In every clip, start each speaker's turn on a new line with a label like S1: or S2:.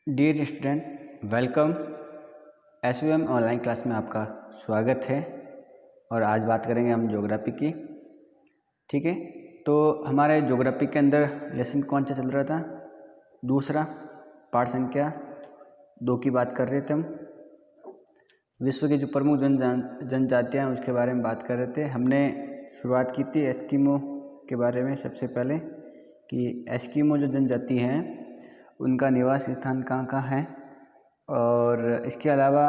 S1: Dear student, welcome. SVM online class में आपका स्वागत है। और आज बात करेंगे हम ज्योग्राफी की। ठीक है, तो हमारे ज्योग्राफी के अंदर लेसन कौन सा चल रहा था? दूसरा, पाठ संख्या 2 की बात कर रहे थे हम। विश्व की जो प्रमुख जनजातियाँ हैं उसके बारे में बात कर रहे थे। हमने शुरुआत की थी एस्किमो के बारे में सबसे पहले, कि एस्किमो जो जनजाति हैं उनका निवास स्थान कहाँ कहाँ है। और इसके अलावा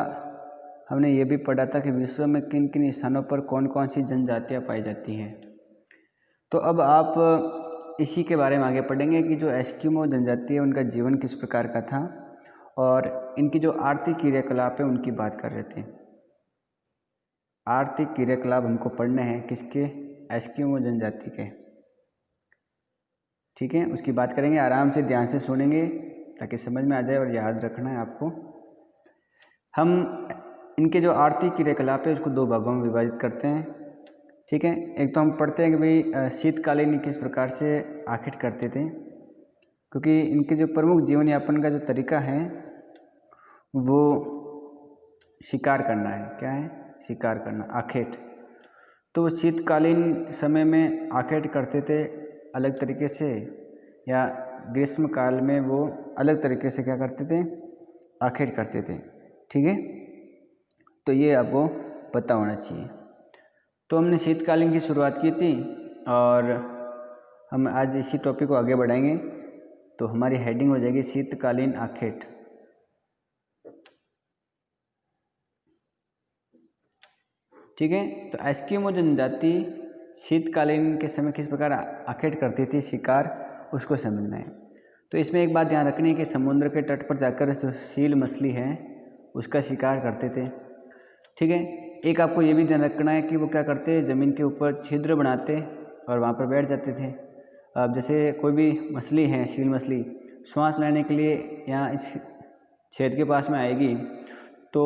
S1: हमने ये भी पढ़ा था कि विश्व में किन किन स्थानों पर कौन कौन सी जनजातियाँ पाई जाती हैं। तो अब आप इसी के बारे में आगे पढ़ेंगे कि जो एस्किमो जनजाति है उनका जीवन किस प्रकार का था, और इनकी जो आर्थिक क्रियाकलाप है उनकी बात कर रहे थे। आर्थिक क्रियाकलाप हमको पढ़ने हैं किसके? एस्किमो जनजाति के। ठीक है, उसकी बात करेंगे। आराम से ध्यान से सुनेंगे ताकि समझ में आ जाए और याद रखना है आपको। हम इनके जो आर्थिक क्रियाकलाप है उसको 2 भागों में विभाजित करते हैं। ठीक है, एक तो हम पढ़ते हैं कि भाई शीतकालीन किस प्रकार से आखेट करते थे, क्योंकि इनके जो प्रमुख जीवन यापन का जो तरीका है वो शिकार करना है। क्या है? शिकार करना, आखेट। तो शीतकालीन समय में आखेट करते थे अलग तरीके से, या ग्रीष्म काल में वो अलग तरीके से क्या करते थे? आखेट करते थे। ठीक है, तो ये आपको पता होना चाहिए। तो हमने शीतकालीन की शुरुआत की थी और हम आज इसी टॉपिक को आगे बढ़ाएंगे। तो हमारी हेडिंग हो जाएगी शीतकालीन आखेट। ठीक है, तो एस्किमो जनजाति शीतकालीन के समय किस प्रकार आखेट करती थी, शिकार, उसको समझना है। तो इसमें एक बात ध्यान रखनी है कि समुद्र के तट पर जाकर जो सील मछली है उसका शिकार करते थे। ठीक है, एक आपको ये भी ध्यान रखना है कि वो क्या करते, ज़मीन के ऊपर छिद्र बनाते और वहाँ पर बैठ जाते थे। अब जैसे कोई भी मछली है, सील मछली, श्वास लेने के लिए यहाँ इस छेद के पास में आएगी, तो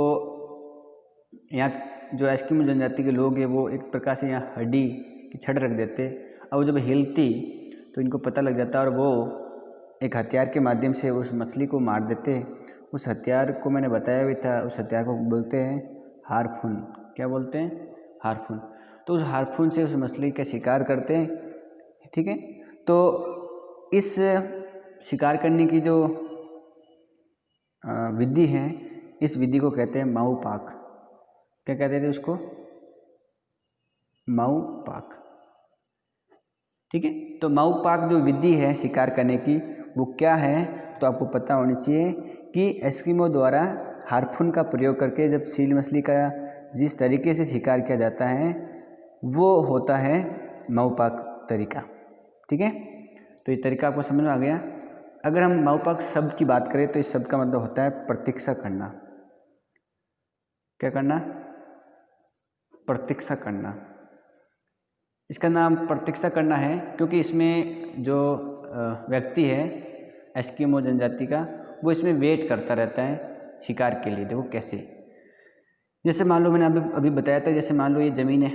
S1: यहाँ जो एस्किमो जनजाति के लोग हैं वो एक प्रकार से यहाँ हड्डी की छड़ रख देते। और वो जब हिलती तो इनको पता लग जाता और वो एक हथियार के माध्यम से उस मछली को मार देते। उस हथियार को मैंने बताया भी था, उस हथियार को बोलते हैं हार्पून। क्या बोलते हैं? हार्पून। तो उस हार्पून से उस मछली का शिकार करते हैं। ठीक है, तो इस शिकार करने की जो विधि है, इस विधि को कहते हैं माऊ पाक। क्या कहते थे उसको? माऊ पाक। ठीक है, तो माऊ पाक जो विधि है शिकार करने की वो क्या है, तो आपको पता होनी चाहिए कि एस्किमो द्वारा हार्पून का प्रयोग करके जब सील मछली का जिस तरीके से शिकार किया जाता है वो होता है माऊ पाक तरीका। ठीक है, तो ये तरीका आपको समझ में आ गया। अगर हम माऊ पाक शब्द की बात करें तो इस शब्द का मतलब होता है प्रतीक्षा करना। क्या करना? प्रतीक्षा करना। इसका नाम प्रतीक्षा करना है क्योंकि इसमें जो व्यक्ति है एस्किमो जनजाति का, वो इसमें वेट करता रहता है शिकार के लिए। देखो कैसे, जैसे मान लो मैंने अभी बताया था, जैसे मान लो ये ज़मीन है,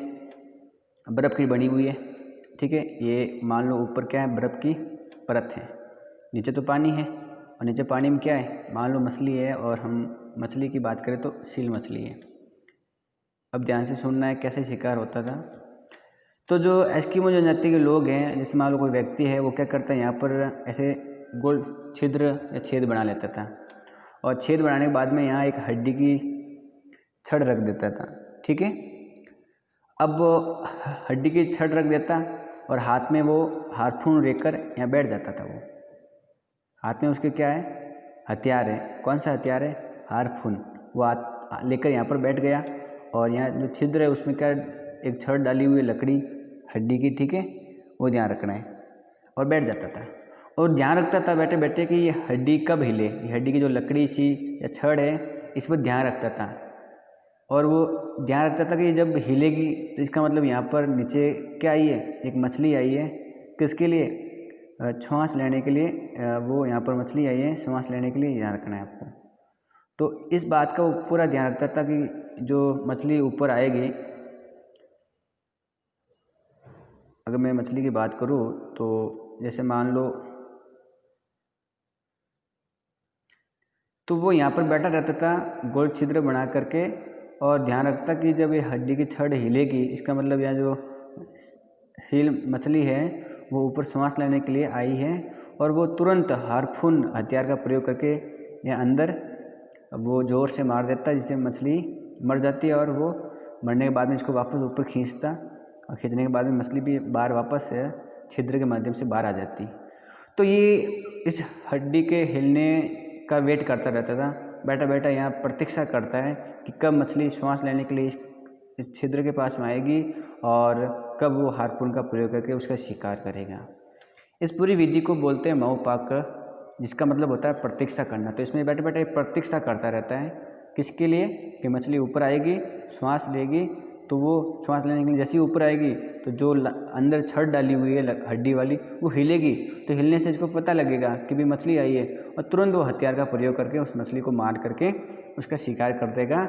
S1: बर्फ़ की बनी हुई है। ठीक है, ये मान लो ऊपर क्या है, बर्फ़ की परत है, नीचे तो पानी है, और नीचे पानी में क्या है, मान लो मछली है, और हम मछली की बात करें तो सील मछली है। अब ध्यान से सुनना है कैसे शिकार होता था। तो जो एस्किमो जनजाति के लोग हैं, जैसे मान लो कोई व्यक्ति है, वो क्या करता है, यहाँ पर ऐसे गोल छिद्र या छेद बना लेता था, और छेद बनाने के बाद में यहाँ एक हड्डी की छड़ रख देता था। ठीक है, अब हड्डी की छड़ रख देता और हाथ में वो हार्पून लेकर यहाँ बैठ जाता था। वो हाथ में उसके क्या है, हथियार है। कौन सा हथियार है? हार्पून। वो हाथ लेकर यहाँ पर बैठ गया, और यहाँ जो छिद्र है उसमें क्या, एक छड़ डाली हुई लकड़ी हड्डी की। ठीक है, वो ध्यान रखना है, और बैठ जाता था। और ध्यान रखता था बैठे बैठे कि ये हड्डी कब हिले, ये हड्डी की जो लकड़ी सी या छड़ है इस पर ध्यान रखता था। और वो ध्यान रखता था कि ये जब हिलेगी तो इसका मतलब यहाँ पर नीचे क्या आई है, एक मछली आई है। किसके लिए? श्वास लेने के लिए। वो यहाँ पर मछली आई है श्वास लेने के लिए, ध्यान रखना है आपको। तो इस बात का वो पूरा ध्यान रखता था कि जो मछली ऊपर आएगी, अगर मैं मछली की बात करूँ तो जैसे मान लो तो वो यहाँ पर बैठा रहता था गोल छिद्र बना करके, और ध्यान रखता कि जब ये हड्डी की छड़ हिलेगी, इसका मतलब यहाँ जो सील मछली है वो ऊपर सांस लेने के लिए आई है, और वो तुरंत हार्पून हथियार का प्रयोग करके यहाँ अंदर वो ज़ोर से मार देता, जिससे मछली मर जाती है, और वो मरने के बाद में इसको वापस ऊपर खींचता, और खींचने के बाद में मछली भी बाहर वापस छिद्र के माध्यम से बाहर आ जाती। तो ये इस हड्डी के हिलने का वेट करता रहता था, बैठा बैठा यहाँ प्रतीक्षा करता है कि कब मछली श्वास लेने के लिए इस छिद्र के पास में आएगी और कब वो हार्पून का प्रयोग करके उसका शिकार करेगा। इस पूरी विधि को बोलते हैं माओपाक, जिसका मतलब होता है प्रतीक्षा करना। तो इसमें बैठे बैठे प्रतीक्षा करता रहता है, किसके लिए? कि मछली ऊपर आएगी, श्वास लेगी, तो वो श्वास लेने के लिए जैसे ही ऊपर आएगी तो जो अंदर छड़ डाली हुई है हड्डी वाली वो हिलेगी, तो हिलने से इसको पता लगेगा कि भी मछली आई है, और तुरंत वो हथियार का प्रयोग करके उस मछली को मार करके उसका शिकार कर देगा।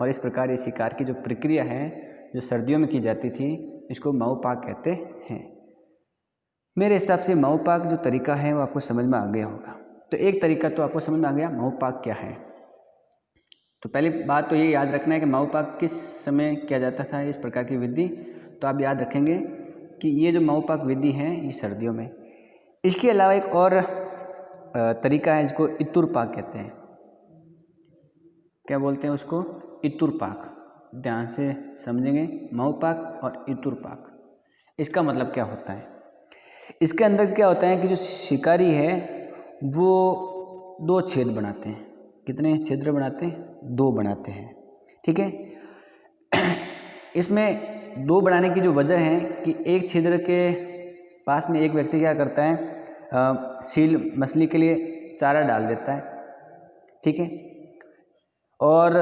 S1: और इस प्रकार ये शिकार की जो प्रक्रिया है जो सर्दियों में की जाती थी, इसको माओपाक कहते हैं। मेरे हिसाब से माओपाक जो तरीका है वो आपको समझ में आ गया होगा। तो एक तरीका तो आपको समझ में आ गया माओपाक क्या है। तो पहली बात तो ये याद रखना है कि माओपाक किस समय किया जाता था, इस प्रकार की विधि। तो आप याद रखेंगे कि ये जो माओपाक विधि है ये सर्दियों में। इसके अलावा एक और तरीका है जिसको इतुर पाक कहते हैं। क्या बोलते हैं उसको? इतुर पाक। ध्यान से समझेंगे, माओपाक और इतुर पाक, इसका मतलब क्या होता है। इसके अंदर क्या होता है कि जो शिकारी है वो 2 छेद बनाते हैं। कितने छिद्र बनाते हैं? 2 बनाते हैं, ठीक है। इसमें 2 बनाने की जो वजह है कि एक छिद्र के पास में एक व्यक्ति क्या करता है, सील मछली के लिए चारा डाल देता है, ठीक है, और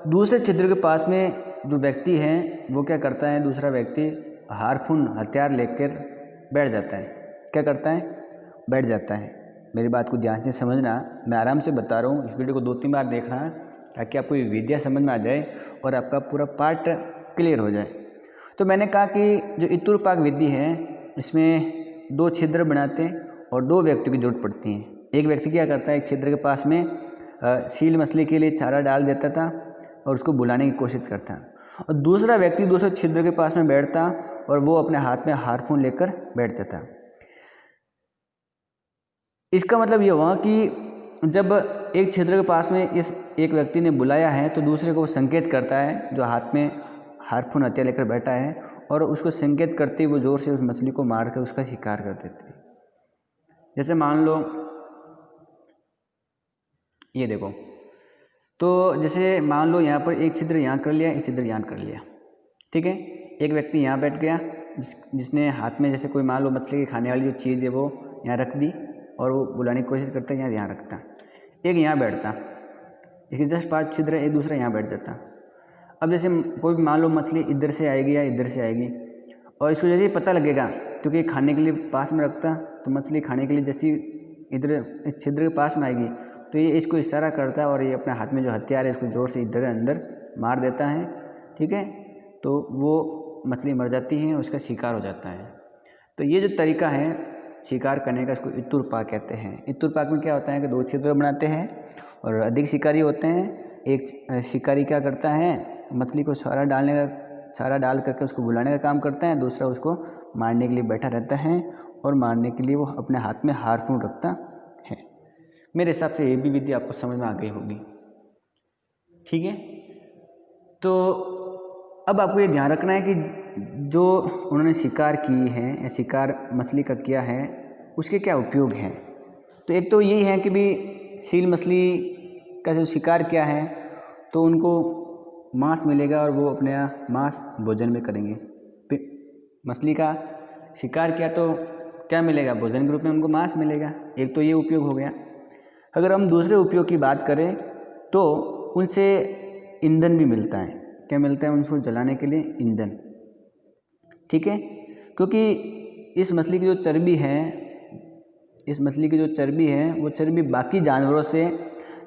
S1: दूसरे छिद्र के पास में जो व्यक्ति है वो क्या करता है, दूसरा व्यक्ति हार्पून हथियार लेकर बैठ जाता है। क्या करता है? बैठ जाता है। मेरी बात को ध्यान से समझना, मैं आराम से बता रहा हूँ, इस वीडियो को 2-3 बार देखना ताकि आपको ये विद्या समझ में आ जाए और आपका पूरा पार्ट क्लियर हो जाए। तो मैंने कहा कि जो इतुर पाक विधि है इसमें 2 छिद्र बनाते हैं और 2 व्यक्तियों की जरूरत पड़ती है। एक व्यक्ति क्या करता है, एक छिद्र के पास में सील मछली के लिए चारा डाल देता था और उसको बुलाने की कोशिश करता, और दूसरा व्यक्ति दूसरे छिद्र के पास में बैठता और वो अपने हाथ में हार्पून लेकर बैठ जाता। इसका मतलब ये हुआ कि जब एक छिद्र के पास में इस एक व्यक्ति ने बुलाया है तो दूसरे को वो संकेत करता है जो हाथ में हार्पून हथियार लेकर बैठा है, और उसको संकेत करते ही वो जोर से उस मछली को मार कर उसका शिकार कर देते हैं। जैसे मान लो ये देखो, तो जैसे मान लो यहाँ पर एक छिद्र यहाँ कर लिया, एक छिद्र यहाँ कर लिया, ठीक है। एक व्यक्ति यहाँ बैठ गया जिसने हाथ में जैसे कोई मान लो मछली की खाने वाली जो चीज़ है वो यहाँ रख दी और वो बुलाने की कोशिश करता है, यहाँ रखता। एक यहाँ बैठता, इसके जस्ट 5 छिद्र, एक दूसरा यहाँ बैठ जाता। अब जैसे कोई भी मान लो मछली इधर से आएगी या इधर से आएगी, और इसको जैसे ही पता लगेगा क्योंकि खाने के लिए पास में रखता, तो मछली खाने के लिए जैसे इधर इस छिद्र के पास में आएगी तो ये इसको इशारा करता है और ये अपने हाथ में जो हथियार है उसको ज़ोर से इधर अंदर मार देता है, ठीक है। तो वो मछली मर जाती है, उसका शिकार हो जाता है। तो ये जो तरीका है शिकार करने का, इसको इतुर पाक कहते हैं। इतुर पाक में क्या होता है कि 2 छिद्र बनाते हैं और अधिक शिकारी होते हैं। एक शिकारी क्या करता है, मछली को चारा डाल करके उसको बुलाने का काम करता है, दूसरा उसको मारने के लिए बैठा रहता है और मारने के लिए वो अपने हाथ में हार्पून रखता है। मेरे हिसाब से ये भी विधि आपको समझ में आ गई होगी, ठीक है। तो अब आपको ये ध्यान रखना है कि जो उन्होंने शिकार की है या शिकार मछली का किया है उसके क्या उपयोग हैं। तो एक तो यही है कि भी सील मछली का जो शिकार किया है तो उनको मांस मिलेगा और वो अपने मांस भोजन में करेंगे। मछली का शिकार किया तो क्या मिलेगा, भोजन के रूप में उनको मांस मिलेगा। एक तो ये उपयोग हो गया। अगर हम दूसरे उपयोग की बात करें तो उनसे ईंधन भी मिलता है। क्या मिलता है उनको जलाने के लिए? ईंधन, ठीक है। क्योंकि इस मछली की जो चर्बी है वो चर्बी बाकी जानवरों से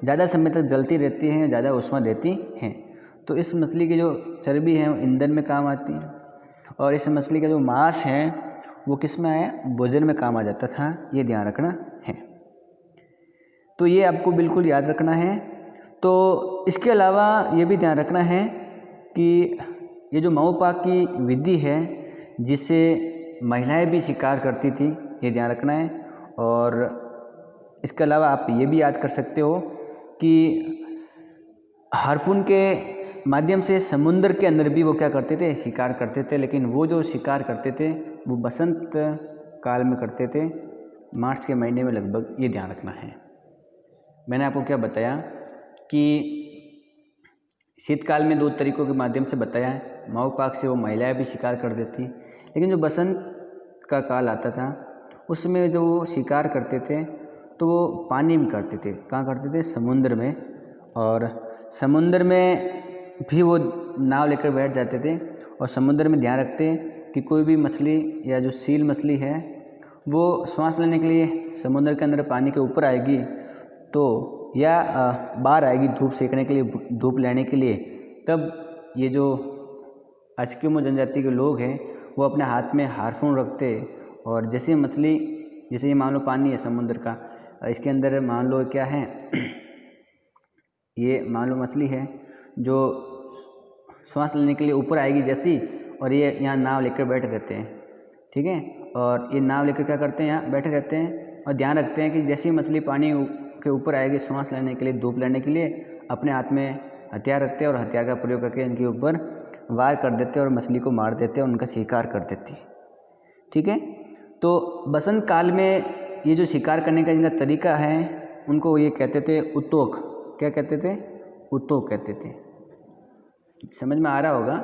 S1: ज़्यादा समय तक जलती रहती है, ज़्यादा ऊष्मा देती है। तो इस मछली की जो चर्बी है वो ईंधन में काम आती है, और इस मछली का जो मांस है वो किस में आया, भोजन में काम आ जाता था। ये ध्यान रखना है। तो ये आपको बिल्कुल याद रखना है। तो इसके अलावा ये भी ध्यान रखना है कि ये जो माओपाक की विधि है जिससे महिलाएं भी शिकार करती थी, ये ध्यान रखना है। और इसके अलावा आप ये भी याद कर सकते हो कि हार्पून के माध्यम से समुद्र के अंदर भी वो क्या करते थे, शिकार करते थे। लेकिन वो जो शिकार करते थे वो बसंत काल में करते थे, मार्च के महीने में लगभग, ये ध्यान रखना है। मैंने आपको क्या बताया कि शीतकाल में 2 तरीकों के माध्यम से बताया है, माओपाक से वो महिलाएं भी शिकार कर देती, लेकिन जो बसंत का काल आता था उसमें जो वो शिकार करते थे तो वो पानी में करते थे। कहाँ करते थे? समुद्र में। और समुद्र में भी वो नाव लेकर बैठ जाते थे और समुद्र में ध्यान रखते कि कोई भी मछली या जो सील मछली है वो सांस लेने के लिए समुद्र के अंदर पानी के ऊपर आएगी तो, या बाहर आएगी धूप सेकने के लिए, धूप लेने के लिए, तब ये जो एस्किमो जनजाति के लोग हैं वो अपने हाथ में हार्पून रखते और जैसे मछली, जैसे ये मान लो पानी है समुद्र का, इसके अंदर मान लो क्या है ये मान लो मछली है जो सांस लेने के लिए ऊपर आएगी जैसी, और ये यहाँ नाव लेकर बैठे रहते हैं, ठीक है। और ये नाव लेकर क्या करते हैं, यहाँ बैठे रहते हैं और ध्यान रखते हैं कि जैसी मछली पानी के ऊपर आएगी सांस लेने के लिए, धूप लेने के लिए, अपने हाथ में हथियार रखते हैं और हथियार का प्रयोग करके इनके ऊपर वार कर देते और मछली को मार देते और उनका शिकार कर देती, ठीक है। तो बसंत काल में ये जो शिकार करने का इनका तरीका है उनको ये कहते थे उत्तोक। क्या कहते थे? उत्तोक कहते थे। समझ में आ रहा होगा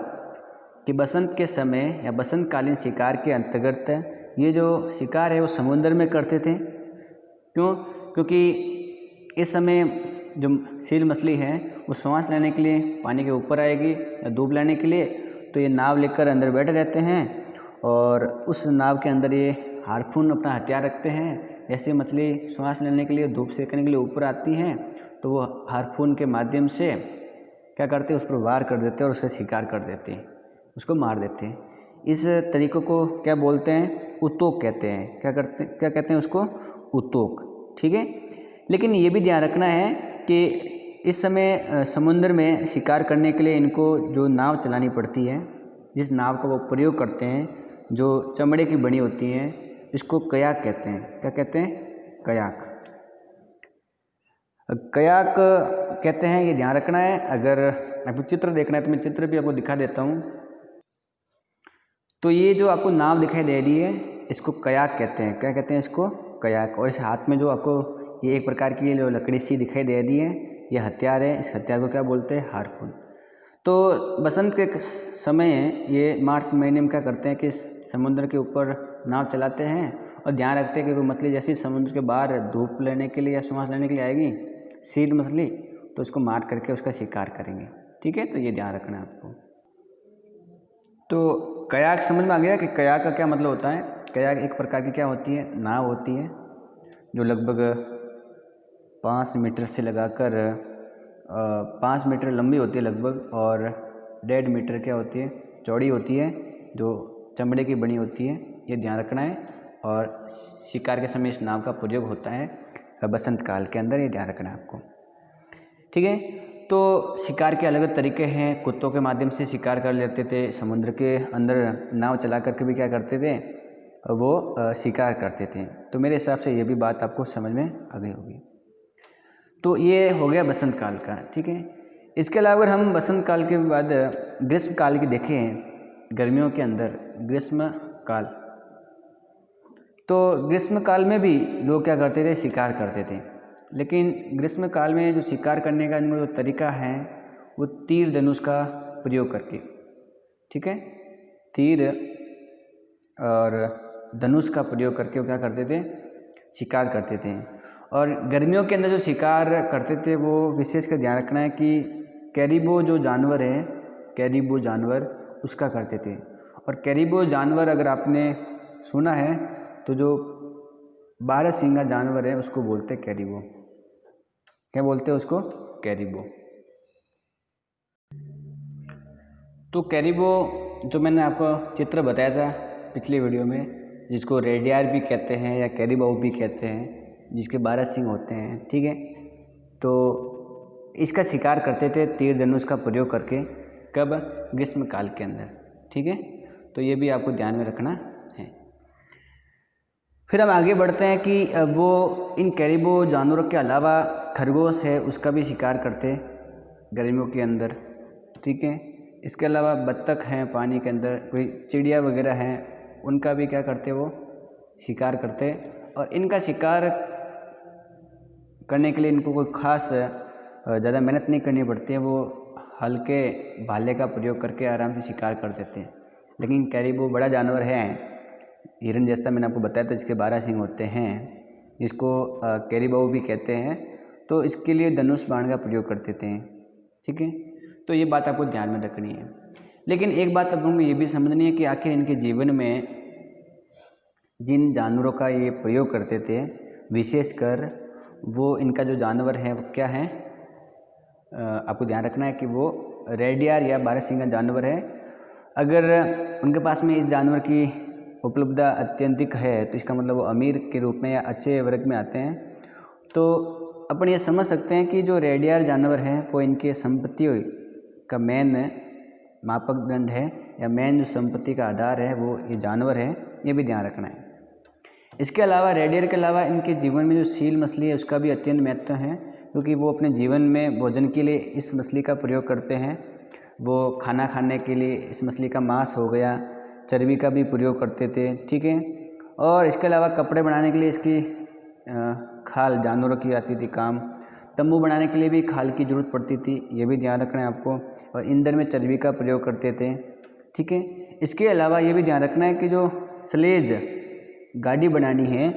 S1: कि बसंत के समय या बसंतकालीन शिकार के अंतर्गत ये जो शिकार है वो समुद्र में करते थे। क्यों? क्योंकि इस समय जो सील मछली है वो सांस लेने के लिए पानी के ऊपर आएगी या धूप लेने के लिए, तो ये नाव लेकर अंदर बैठे रहते हैं और उस नाव के अंदर ये हार्पून अपना हथियार रखते हैं। ऐसे मछली सांस लेने के लिए, धूप सेकने के लिए ऊपर आती हैं तो वो हार्पून के माध्यम से क्या करते हैं, उस पर वार कर देते हैं और उसका शिकार कर देते हैं, उसको मार देते हैं। इस तरीक़ों को क्या बोलते हैं? उत्तोक कहते हैं। क्या कहते हैं उसको? उत्तोक, ठीक है। लेकिन ये भी ध्यान रखना है कि इस समय समुद्र में शिकार करने के लिए इनको जो नाव चलानी पड़ती है, जिस नाव का वो प्रयोग करते हैं, जो चमड़े की बनी होती हैं, इसको कयाक कहते हैं। क्या कहते हैं? कयाक। कयाक कहते हैं, ये ध्यान रखना है। अगर आपको चित्र देखना है तो मैं चित्र भी आपको दिखा देता हूँ। तो ये जो आपको नाव दिखाई दे रही है इसको कयाक कहते हैं। क्या कहते हैं इसको? कयाक। और इस हाथ में जो आपको ये एक प्रकार की जो लकड़ी सी दिखाई दे रही है ये हथियार है। इस हथियार को क्या बोलते हैं? हार्पून। तो बसंत के समय ये मार्च महीने में क्या करते हैं कि समुद्र के ऊपर नाव चलाते हैं और ध्यान रखते हैं कि कोई मछली जैसी समुद्र के बाहर धूप लेने के लिए या सांस लेने के लिए आएगी, सील मछली, तो उसको मार करके उसका शिकार करेंगे, ठीक है। तो ये ध्यान रखना है आपको। तो कयाक समझ में आ गया कि कयाक का क्या मतलब होता है। कयाक एक प्रकार की क्या होती है? नाव होती है जो लगभग 5 मीटर से लगाकर 5 मीटर लंबी होती है लगभग, और 1.5 मीटर क्या होती है? चौड़ी होती है, जो चमड़े की बनी होती है। ये ध्यान रखना है। और शिकार के समय इस नाव का प्रयोग होता है बसंत काल के अंदर, ये ध्यान रखना है आपको, ठीक है। तो शिकार के अलग अलग तरीके हैं। कुत्तों के माध्यम से शिकार कर लेते थे, समुद्र के अंदर नाव चला करके भी क्या करते थे, वो शिकार करते थे। तो मेरे हिसाब से ये भी बात आपको समझ में आ गई होगी। तो ये हो गया बसंत काल का, ठीक है। इसके अलावा अगर हम बसंत काल के बाद ग्रीष्म काल की देखें, गर्मियों के अंदर ग्रीष्म काल, तो ग्रीष्म काल में भी लोग क्या करते थे? शिकार करते थे। लेकिन ग्रीष्म काल में जो शिकार करने का इनका जो तरीका है वो तीर धनुष का प्रयोग करके, ठीक है। तीर और धनुष का प्रयोग करके वो क्या करते थे? शिकार करते थे। और गर्मियों के अंदर जो शिकार करते थे वो विशेष कर ध्यान रखना है कि कैरिबो जो जानवर है, कैरिबो जानवर, उसका करते थे। और कैरिबो जानवर अगर आपने सुना है तो जो 12 सींगा जानवर है उसको बोलते हैं कैरिबो। क्या बोलते हैं उसको? कैरिबो। तो कैरिबो जो मैंने आपको चित्र बताया था पिछली वीडियो में, जिसको रेडियार भी कहते हैं या कैरिबो भी कहते हैं, जिसके 12 सींग होते हैं, ठीक है। तो इसका शिकार करते थे तीर धनुष का प्रयोग करके, कब? ग्रीष्मकाल के अंदर, ठीक है। तो ये भी आपको ध्यान में रखना है। फिर हम आगे बढ़ते हैं कि वो इन कैरिबो जानवरों के अलावा खरगोश है उसका भी शिकार करते गर्मियों के अंदर, ठीक है। इसके अलावा बत्तख हैं पानी के अंदर, कोई चिड़िया वगैरह हैं, उनका भी क्या करते वो शिकार करते। और इनका शिकार करने के लिए इनको कोई ख़ास ज़्यादा मेहनत नहीं करनी पड़ती है, वो हल्के भाले का प्रयोग करके आराम से शिकार कर देते हैं। लेकिन कैरिबो बड़ा जानवर है, हिरन जैसा मैंने आपको बताया था, जिसके 12 सींग होते हैं, इसको कैरिबो भी कहते हैं। तो इसके लिए धनुष बाण का प्रयोग करते थे, ठीक है। तो ये बात आपको ध्यान में रखनी है। लेकिन एक बात आपको ये भी समझनी है कि आखिर इनके जीवन में जिन जानवरों का ये प्रयोग करते थे, विशेषकर वो इनका जो जानवर है वो क्या है, आपको ध्यान रखना है कि वो रेडियार या 12 सींगा जानवर है। अगर उनके पास में इस जानवर की उपलब्धता अत्यधिक है तो इसका मतलब वो अमीर के रूप में या अच्छे वर्ग में आते हैं। तो अपन ये समझ सकते हैं कि जो रेडियार जानवर हैं वो इनके संपत्ति का मेन मापदंड है, या मेन जो संपत्ति का आधार है वो ये जानवर है, ये भी ध्यान रखना है। इसके अलावा रेडियर के अलावा इनके जीवन में जो सील मछली है उसका भी अत्यंत महत्व है, क्योंकि वो अपने जीवन में भोजन के लिए इस मछली का प्रयोग करते हैं। वो खाना खाने के लिए इस मछली का मांस हो गया, चर्बी का भी प्रयोग करते थे, ठीक है। और इसके अलावा कपड़े बनाने के लिए इसकी खाल जानवरों की आती थी काम। तंबू बनाने के लिए भी खाल की ज़रूरत पड़ती थी, ये भी ध्यान रखना है आपको। और ईंधन में चर्बी का प्रयोग करते थे, ठीक है। इसके अलावा ये भी ध्यान रखना है कि जो स्लेज गाड़ी बनानी है,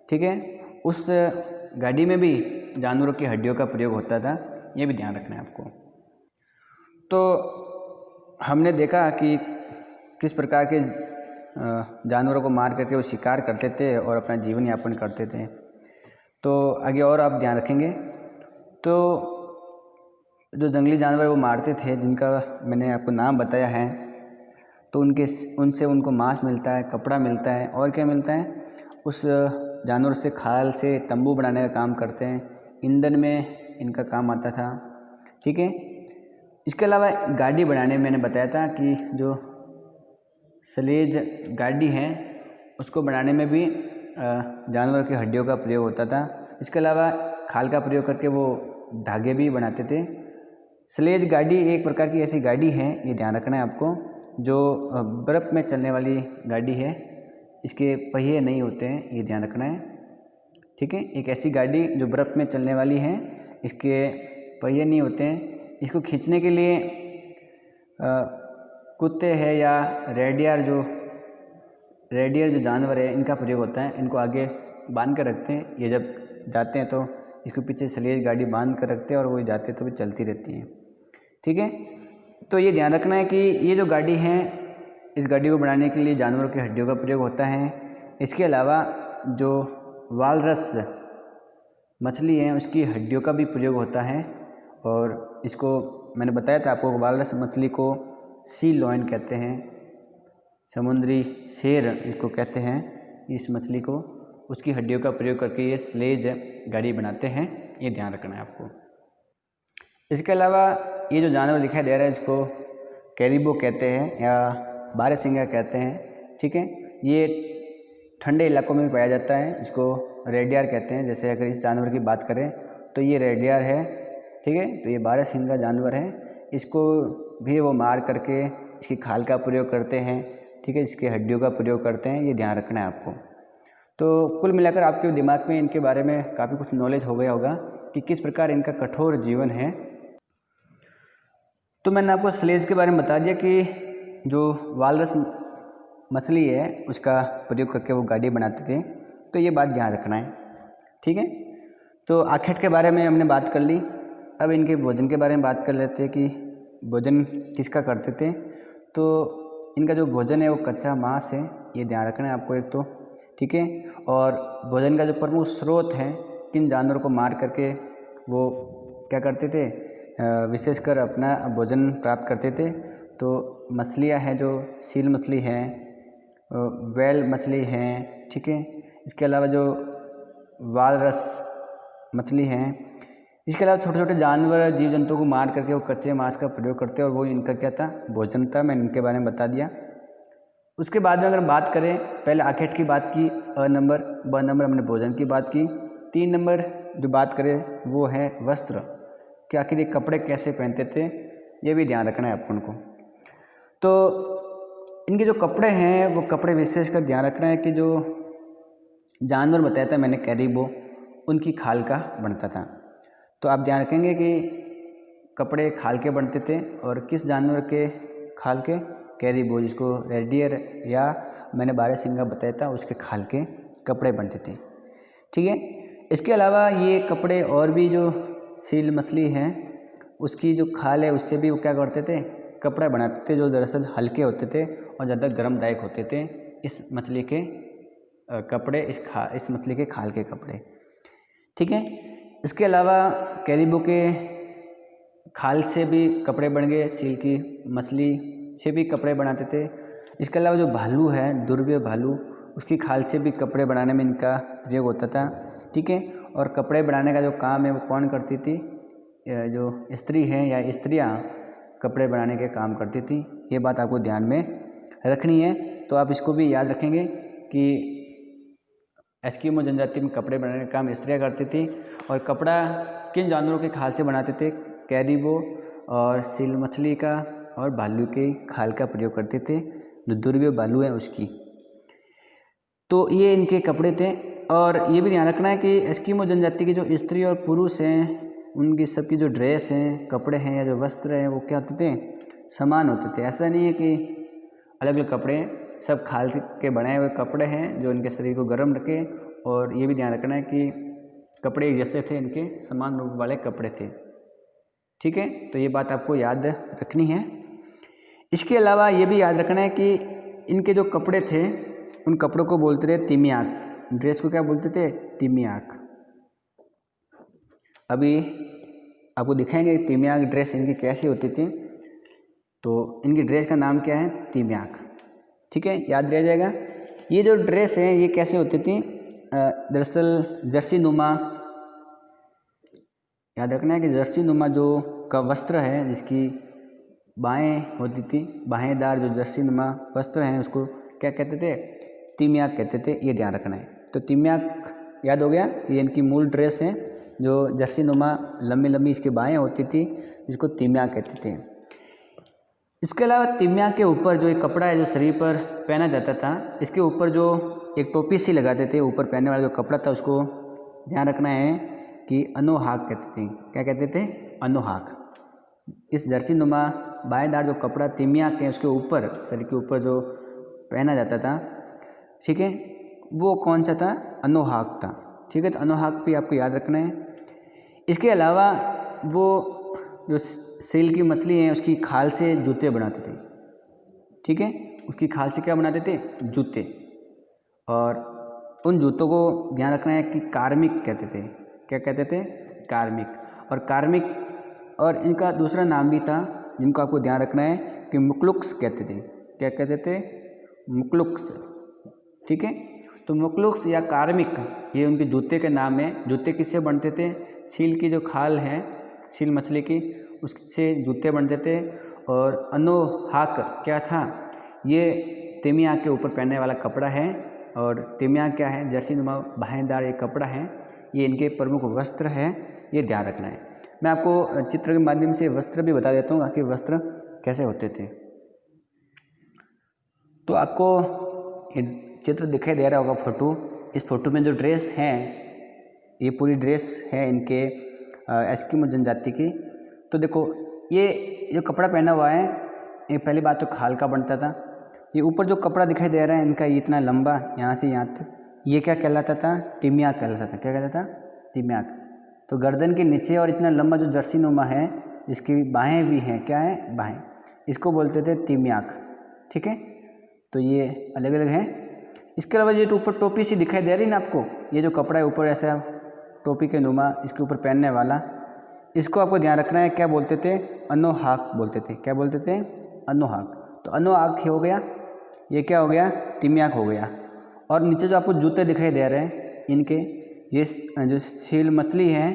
S1: ठीक है, उस गाड़ी में भी जानवरों की हड्डियों का प्रयोग होता था, ये भी ध्यान रखना है आपको। तो हमने देखा कि किस प्रकार के जानवरों को मार करके वो शिकार करते थे और अपना जीवन यापन करते थे। तो आगे और आप ध्यान रखेंगे तो जो जंगली जानवर वो मारते थे, जिनका मैंने आपको नाम बताया है, तो उनसे उनको मांस मिलता है, कपड़ा मिलता है, और क्या मिलता है, उस जानवर से खाल से तंबू बनाने का काम करते हैं, ईंधन में इनका काम आता था, ठीक है। इसके अलावा गाड़ी बनाने में मैंने बताया था कि जो स्लेज गाड़ी है उसको बनाने में भी जानवर की हड्डियों का प्रयोग होता था। इसके अलावा खाल का प्रयोग करके वो धागे भी बनाते थे। स्लेज गाड़ी एक प्रकार की ऐसी गाड़ी है, ये ध्यान रखना है आपको, जो बर्फ़ में चलने वाली गाड़ी है, इसके पहिए नहीं होते हैं, ये ध्यान रखना है, ठीक है। एक ऐसी गाड़ी जो बर्फ़ में चलने वाली है, इसके पहिए नहीं होते हैं। इसको खींचने के लिए कुत्ते हैं या रेडियर जो जानवर है इनका प्रयोग होता है। इनको आगे बांध कर रखते हैं, ये जब जाते हैं तो इसको पीछे स्लेज गाड़ी बांध कर रखते हैं और वो जाते तो भी चलती रहती है, ठीक है। तो ये ध्यान रखना है कि ये जो गाड़ी है, इस गाड़ी को बनाने के लिए जानवरों की हड्डियों का प्रयोग होता है। इसके अलावा जो वालरस मछली है उसकी हड्डियों का भी प्रयोग होता है, और इसको मैंने बताया था आपको, वालरस मछली को सी लॉयन कहते हैं, समुद्री शेर इसको कहते हैं इस मछली को। उसकी हड्डियों का प्रयोग करके ये स्लेज गाड़ी बनाते हैं, ये ध्यान रखना है आपको। इसके अलावा ये जो जानवर दिखाई दे रहा है इसको कैरिबो कहते हैं या 12 सींगा कहते हैं, ठीक है। ये ठंडे इलाकों में भी पाया जाता है, इसको रेडियर कहते हैं। जैसे अगर इस जानवर की बात करें तो ये रेडियर है, ठीक है। तो ये 12 सींगा जानवर है, इसको भी वो मार करके इसकी खाल का प्रयोग करते हैं, ठीक है, इसकी हड्डियों का प्रयोग करते हैं, ये ध्यान रखना है आपको। तो कुल मिलाकर आपके दिमाग में इनके बारे में काफ़ी कुछ नॉलेज हो गया होगा कि किस प्रकार इनका कठोर जीवन है। तो मैंने आपको स्लेज के बारे में बता दिया कि जो वालरस मछली है उसका प्रयोग करके वो गाड़ी बनाते थे, तो ये बात ध्यान रखना है, ठीक है। तो आखेट के बारे में हमने बात कर ली। अब इनके भोजन के बारे में बात कर लेते हैं कि भोजन किसका करते थे। तो इनका जो भोजन है वो कच्चा मांस है, ये ध्यान रखना है आपको एक तो, ठीक है। और भोजन का जो प्रमुख स्रोत है, किन जानवरों को मार करके वो क्या करते थे, विशेषकर अपना भोजन प्राप्त करते थे। तो मछलियाँ हैं, जो सील मछली हैं, वेल मछली हैं, ठीक है। इसके अलावा जो वालरस मछली हैं। इसके अलावा छोटे छोटे जानवर जीव जंतुओं को मार करके वो कच्चे मांस का प्रयोग करते हैं और वो इनका क्या था, भोजन था। मैंने इनके बारे में बता दिया। उसके बाद में अगर बात करें, पहले आखेट की बात की, ब नंबर हमने भोजन की बात की। 3 नंबर जो बात करें वो है वस्त्र, कि आखिर ये कपड़े कैसे पहनते थे, ये भी ध्यान रखना है अपन को। तो इनके जो कपड़े हैं वो कपड़े विशेषकर ध्यान रखना है कि जो जानवर बताया था मैंने कैरिबो, उनकी खाल का बनता था। तो आप ध्यान रखेंगे कि कपड़े खाल के बनते थे और किस जानवर के खाल के, कैरिबो, जिसको रेडियर या मैंने बारहसिंगा बताया था, उसके खाल के कपड़े बनते थे। ठीक है। इसके अलावा ये कपड़े और भी जो सील मछली है उसकी जो खाल है उससे भी वो क्या करते थे, कपड़ा बनाते थे, जो दरअसल हल्के होते थे और ज़्यादा गर्मदायक होते थे। इस मछली के कपड़े, इस मछली के खाल के कपड़े। ठीक है। इसके अलावा कैरिबो के खाल से भी कपड़े बन गए, सील की मछली से भी कपड़े बनाते थे। इसके अलावा जो भालू है, ध्रुवीय भालू, उसकी खाल से भी कपड़े बनाने में इनका प्रयोग होता था। ठीक है। और कपड़े बनाने का जो काम है वो कौन करती थी, जो स्त्री है या स्त्रियां कपड़े बनाने के काम करती थी। ये बात आपको ध्यान में रखनी है। तो आप इसको भी याद रखेंगे कि एस्किमो जनजाति में कपड़े बनाने का काम स्त्रियां करती थी। और कपड़ा किन जानवरों के खाल से बनाते थे, कैरिबो और सील मछली का और भालू के खाल का प्रयोग करते थे, जो ध्रुवीय भालू है उसकी। तो ये इनके कपड़े थे। और ये भी ध्यान रखना है कि एस्किमो जनजाति के जो स्त्री और पुरुष हैं उनकी सबकी जो ड्रेस हैं, कपड़े हैं या जो वस्त्र हैं वो क्या होते थे, समान होते थे। ऐसा नहीं है कि अलग अलग कपड़े हैं, सब खाल के बनाए हुए कपड़े हैं जो इनके शरीर को गर्म रखे। और ये भी ध्यान रखना है कि कपड़े एक जैसे थे, इनके समान रूप वाले कपड़े थे। ठीक है। तो ये बात आपको याद रखनी है। इसके अलावा ये भी याद रखना है कि इनके जो कपड़े थे उन कपड़ों को बोलते थे तिमियाक। ड्रेस को क्या बोलते थे, तिमियाक। अभी आपको दिखाएंगे तिमियाक ड्रेस इनकी कैसी होती थी। तो इनकी ड्रेस का नाम क्या है, तिमियाक। ठीक है, याद रह जाएगा। ये जो ड्रेस है ये कैसे होती थी, दरअसल जर्सी नुमा, याद रखना है कि जर्सी नुमा जो का वस्त्र है, जिसकी बाहें होती थी, बाहेंदार जो जर्सी नुमा वस्त्र हैं उसको क्या कहते थे, तिमियाक कहते थे। ये ध्यान रखना है। तो तिमियाक याद हो गया, ये इनकी मूल ड्रेस है जो जर्सी नुमा लंबी लंबी इसकी बाहें होती थी, जिसको तिमियाक कहते थे। इसके अलावा तिमियाक के ऊपर जो एक कपड़ा है जो शरीर पर पहना जाता था, इसके ऊपर जो एक टोपी सी लगाते थे, ऊपर पहनने वाला जो कपड़ा था उसको ध्यान रखना है कि अनोहाक कहते थे। क्या कहते थे, अनोहाक। इस जर्सी नुमा बाएदार जो कपड़ा तिमियाक के उसके ऊपर, शरीर के ऊपर जो पहना जाता था, ठीक है, वो कौन सा था, अनोहाक था। ठीक है। तो अनोहाक भी आपको याद रखना है। इसके अलावा वो जो सील की मछली है उसकी खाल से जूते बनाते थे। ठीक है, उसकी खाल से क्या बनाते थे, जूते। और उन जूतों को ध्यान रखना है कि कार्मिक कहते थे। क्या कहते थे, कार्मिक। और कार्मिक, और इनका दूसरा नाम भी था जिनको आपको ध्यान रखना है कि मुक्लुक्स कहते थे। क्या कहते थे, मुक्लुक्स। ठीक है। तो मुक्लुक्स या कार्मिक ये उनके जूते के नाम है। जूते किससे बनते थे, सील की जो खाल है, सील मछली की, उससे जूते बनते थे। और अनोहाक क्या था, ये तिमियाक के ऊपर पहनने वाला कपड़ा है। और तिमियाक क्या है, जर्सी नुमा बाहेंदार एक कपड़ा है, ये इनके प्रमुख वस्त्र है। ये ध्यान रखना है। मैं आपको चित्र के माध्यम से वस्त्र भी बता देता हूँ आखिर वस्त्र कैसे होते थे। तो आपको चित्र दिखाई दे रहा होगा, फोटो। इस फोटो में जो ड्रेस है, ये पूरी ड्रेस है इनके एस्किमो जनजाति की। तो देखो, ये जो कपड़ा पहना हुआ है, ये पहली बात तो खाल का बनता था। ये ऊपर जो कपड़ा दिखाई दे रहा है इनका, ये इतना लंबा यहाँ से यहाँ तक, ये क्या कहलाता था, तिमियाक कहलाता था। क्या कहलाता था, तिमियाक। तो गर्दन के नीचे और इतना लंबा जो जर्सी नुमा है, इसकी बाहें भी हैं, क्या है, बाहें, इसको बोलते थे तिमियाक। ठीक है। तो ये अलग अलग हैं। इसके अलावा ये तो ऊपर टोपी सी दिखाई दे रही ना आपको, ये जो कपड़ा है ऊपर ऐसा टोपी के नुमा, इसके ऊपर पहनने वाला, इसको आपको ध्यान रखना है। क्या बोलते थे, अनोहाक बोलते थे। क्या बोलते थे, अनोहाक। तो अनोहाक हो गया, ये क्या हो गया, तिमियाक हो गया। और नीचे जो आपको जूते दिखाई दे रहे हैं इनके, ये जो सील मछली है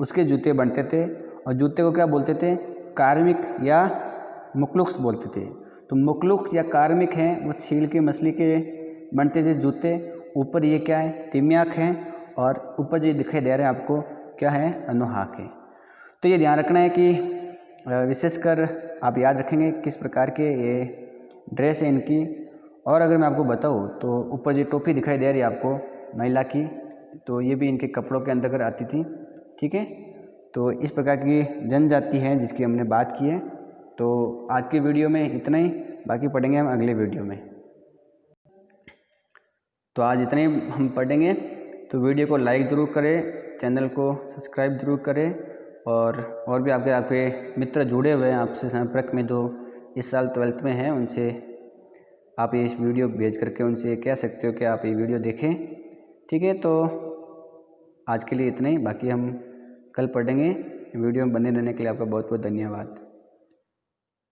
S1: उसके जूते बनते थे, और जूते को क्या बोलते थे, कार्मिक या मुक्लुक्स बोलते थे। तो मुक्लुक्स या कार्मिक हैं वो छील के मछली के बनते थे जूते। ऊपर ये क्या है, तिम्याक है, और ऊपर जो दिखाई दे रहे हैं आपको क्या है, अनुहाक है। तो ये ध्यान रखना है कि विशेषकर आप याद रखेंगे किस प्रकार के ये ड्रेस है इनकी। और अगर मैं आपको बताऊँ तो ऊपर जो टोपी दिखाई दे रही है आपको महिला की, तो ये भी इनके कपड़ों के अंतर्गत आती थी। ठीक है, तो इस प्रकार की जनजाति है जिसकी हमने बात की है। तो आज की वीडियो में इतना ही, बाकी पढ़ेंगे हम अगले वीडियो में। तो आज इतना ही हम पढ़ेंगे, तो वीडियो को लाइक ज़रूर करें, चैनल को सब्सक्राइब ज़रूर करें, और भी आपके मित्र जुड़े हुए हैं आपसे संपर्क में जो इस साल 12th में हैं, उनसे आप इस वीडियो भेज करके उनसे कह सकते हो कि आप ये वीडियो देखें। ठीक है, तो आज के लिए इतना ही, बाकी हम कल पढ़ेंगे। वीडियो में बने रहने के लिए आपका बहुत बहुत धन्यवाद।